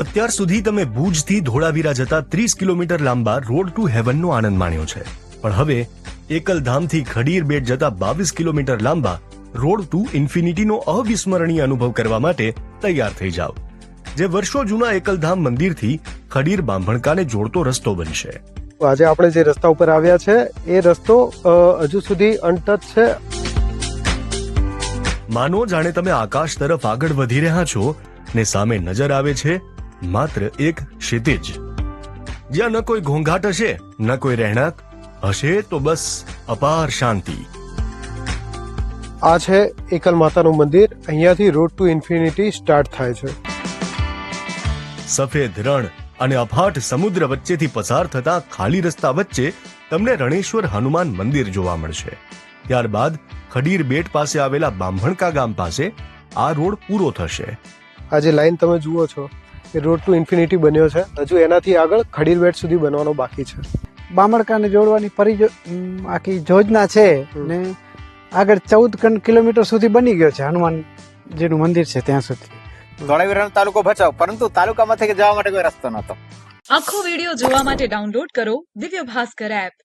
અત્યાર સુધી તમે ભુજથી ધોળાવીરા જતા 30 કિલોમીટર લાંબા રોડ ટુ હેવનનો આનંદ માણ્યો છે, પણ હવે એકલધામથી ખડીર બેટ જતા 22 કિલોમીટર લાંબા રોડ ટુ ઇન્ફિનિટીનો અવિસ્મરણીય અનુભવ કરવા માટે તૈયાર થઈ જાઓ, જે વર્ષો જૂના એકલધામ મંદિરથી ખડીર બાંભણકાને જોડતો રસ્તો બનશે. આજે આપણે જે રસ્તા ઉપર આવ્યા છે એ રસ્તો હજુ સુધી અનટચ છે. માનો જાણે તમે આકાશ તરફ આગળ વધી રહ્યા છો ને સામે નજર આવે છે માત્ર એક ક્ષિતિજ, જ્યાં ન કોઈ ઘોંઘાટ હશે ન કોઈ રહેણાંક હશે, તો બસ અપાર શાંતિ. આ છે એકલ માતાનું મંદિર. અહીંયાથી રોડ ટુ ઇન્ફિનિટી સ્ટાર્ટ થાય છે. સફેદ રણ અને અફાટ સમુદ્ર વચ્ચેથી પસાર થતા ખાલી રસ્તા વચ્ચે તમને રણેશ્વર હનુમાન મંદિર જોવા મળશે. ત્યારબાદ ખડીર બેટ પાસે આવેલા બાંભણકા ગામ પાસે આ રોડ પૂરો થશે. આ જે લાઈન તમે જુઓ છો એ રોડ ટુ ઇન્ફિનિટી બન્યો છે. હજુ એનાથી આગળ ખડીર બેટ સુધી બનવાનો બાકી છે. બામણકાને જોડવાની આખી યોજના છે ને આગળ 14 કિલોમીટર સુધી બની ગયો છે. હનુમાનજીનું મંદિર છે ત્યાં સુધી. ધોળાવીરાનો તાલુકો ભચાઉ, પરંતુ તાલુકામાંથી જવા માટે કોઈ રસ્તો નહોતો. આખો વિડીયો જોવા માટે ડાઉનલોડ કરો દિવ્ય ભાસ્કર એપ.